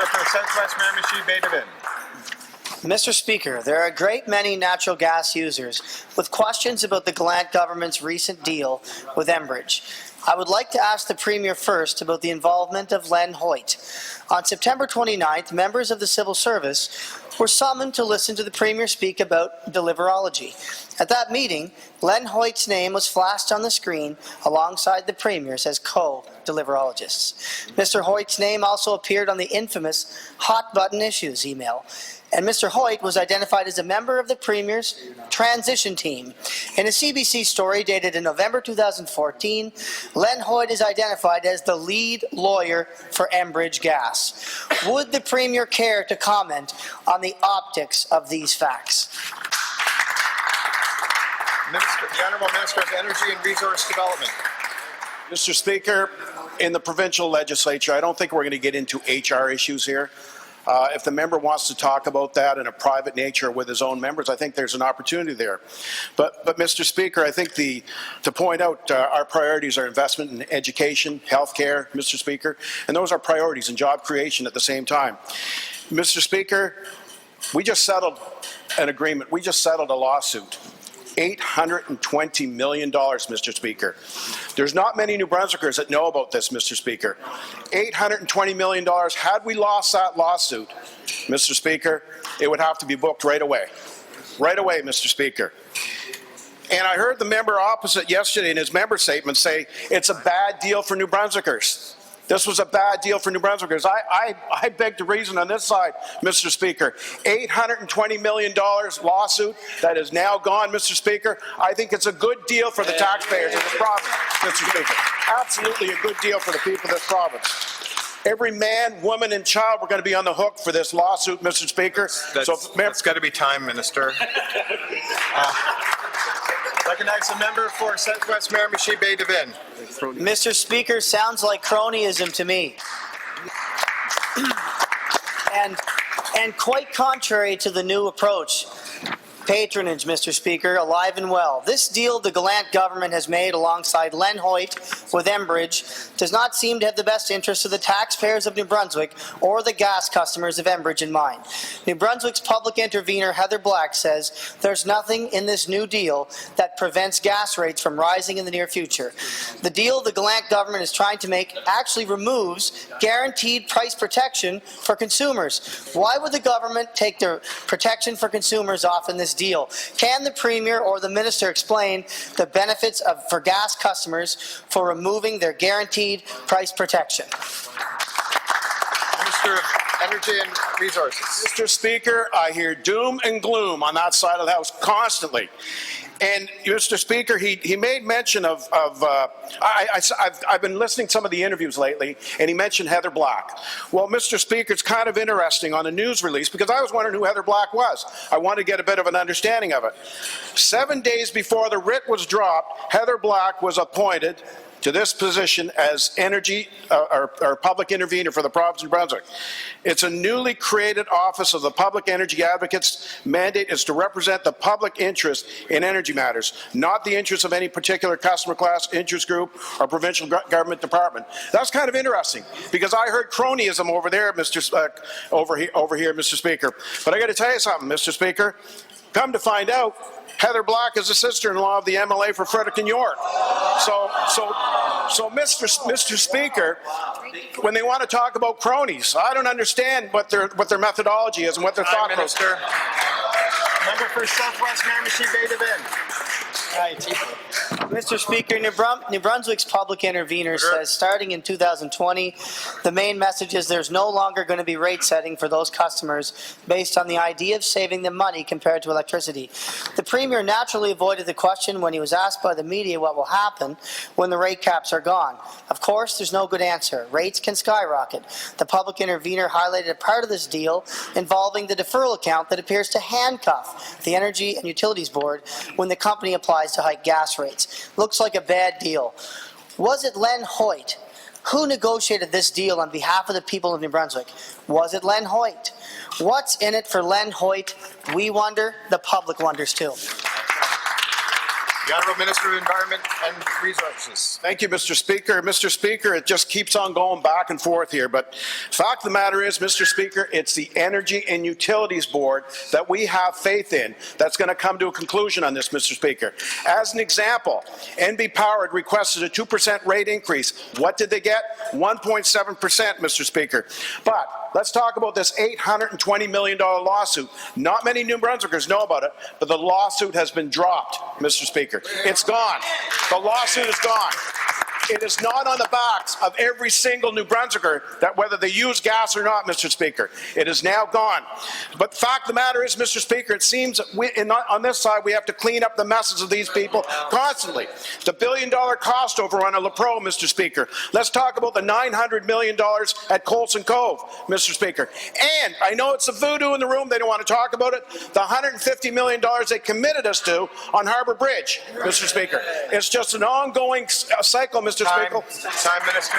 Member for Southwest Miramichi Bay Devin. Mr. Speaker, there are a great many natural gas users with questions about the Gallant government's recent deal with Enbridge. I would like to ask the Premier first about the involvement of Len Hoyt. On September 29th, members of the civil service were summoned to listen to the Premier speak about deliverology. At that meeting, Len Hoyt's name was flashed on the screen alongside the Premier's as co-deliverologists. Mr. Hoyt's name also appeared on the infamous Hot Button Issues email, and Mr. Hoyt was identified as a member of the Premier's transition team. In a CBC story dated in November 2014, Len Hoyt is identified as the lead lawyer for Enbridge Gas. Would the Premier care to comment on the optics of these facts? The Honourable Minister of Energy and Resource Development. Mr. Speaker, in the provincial legislature, I don't think we're going to get into HR issues here. If the member wants to talk about that in a private nature with his own members, I think there's an opportunity there. But Mr. Speaker, I think to point out our priorities are investment in education, healthcare, Mr. Speaker, and those are priorities and job creation at the same time. Mr. Speaker, we just settled an agreement. We just settled a lawsuit. $820 million, Mr. Speaker. There's not many New Brunswickers that know about this, Mr. Speaker. $820 million. Had we lost that lawsuit, Mr. Speaker, it would have to be booked right away. Right away, Mr. Speaker. And I heard the member opposite yesterday in his member statement say it's a bad deal for New Brunswickers. This was a bad deal for New Brunswickers. I beg to reason on this side, Mr. Speaker. $820 million lawsuit that is now gone, Mr. Speaker. I think it's a good deal for the taxpayers of this province, Mr. Speaker. Absolutely a good deal for the people of this province. Every man, woman, and child were going to be on the hook for this lawsuit, Mr. Speaker. That's got to be time, Minister. Recognize the member for Southwest Miramichi Bay Devin. Mr. Speaker, sounds like cronyism to me. and quite contrary to the new approach. Patronage, Mr. Speaker, alive and well. This deal the Gallant government has made alongside Len Hoyt with Enbridge does not seem to have the best interests of the taxpayers of New Brunswick or the gas customers of Enbridge in mind. New Brunswick's public intervener Heather Black says there's nothing in this new deal that prevents gas rates from rising in the near future. The deal the Gallant government is trying to make actually removes guaranteed price protection for consumers. Why would the government take the protection for consumers off in this deal? Can the Premier or the Minister explain the benefits for gas customers for removing their guaranteed price protection? Minister of Energy and Resources. Mr. Speaker, I hear doom and gloom on that side of the House constantly. And, Mr. Speaker, he made mention of I've been listening to some of the interviews lately, and he mentioned Heather Black. Well, Mr. Speaker, it's kind of interesting on the news release, because I was wondering who Heather Black was. I wanted to get a bit of an understanding of it. 7 days before the writ was dropped, Heather Black was appointed to this position as or public intervener for the province of New Brunswick. It's a newly created office of the Public Energy Advocates. Mandate is to represent the public interest in energy matters, not the interests of any particular customer class, interest group, or provincial government department. That's kind of interesting, because I heard cronyism over there, over here, Mr. Speaker. But I got to tell you something, Mr. Speaker. Come to find out, Heather Black is the sister-in-law of the MLA for Fredericton York. So, Mr. Speaker, when they want to talk about cronies, I don't understand what their methodology is and what their thought process is. Member for Southwest Miramichi Bay Devin. Right. Mr. Speaker, New Brunswick's public intervener says starting in 2020, the main message is there's no longer going to be rate setting for those customers based on the idea of saving them money compared to electricity. The Premier naturally avoided the question when he was asked by the media what will happen when the rate caps are gone. Of course, there's no good answer. Rates can skyrocket. The public intervener highlighted a part of this deal involving the deferral account that appears to handcuff the Energy and Utilities Board when the company applies to hike gas rates. Looks like a bad deal. Was it Len Hoyt who negotiated this deal on behalf of the people of New Brunswick? Was it Len Hoyt? What's in it for Len Hoyt? We wonder. The public wonders too. The Honourable Minister of Environment and Resources. Thank you, Mr. Speaker. Mr. Speaker, it just keeps on going back and forth here. But fact of the matter is, Mr. Speaker, it's the Energy and Utilities Board that we have faith in that's going to come to a conclusion on this, Mr. Speaker. As an example, NB Power had requested a 2% rate increase. What did they get? 1.7%, Mr. Speaker. But let's talk about this $820 million lawsuit. Not many New Brunswickers know about it, but the lawsuit has been dropped, Mr. Speaker. It's gone. The lawsuit is gone. It is not on the backs of every single New Brunswicker that whether they use gas or not, Mr. Speaker. It is now gone. But the fact of the matter is, Mr. Speaker, it seems that on this side we have to clean up the messes of these people constantly. The $1 billion cost overrun of LaPro, Mr. Speaker. Let's talk about the $900 million at Colson Cove, Mr. Speaker. And I know it's the voodoo in the room. They don't want to talk about it. The $150 million they committed us to on Harbour Bridge, Mr. Speaker. It's just an ongoing cycle, Mr. Speaker. Time, Minister.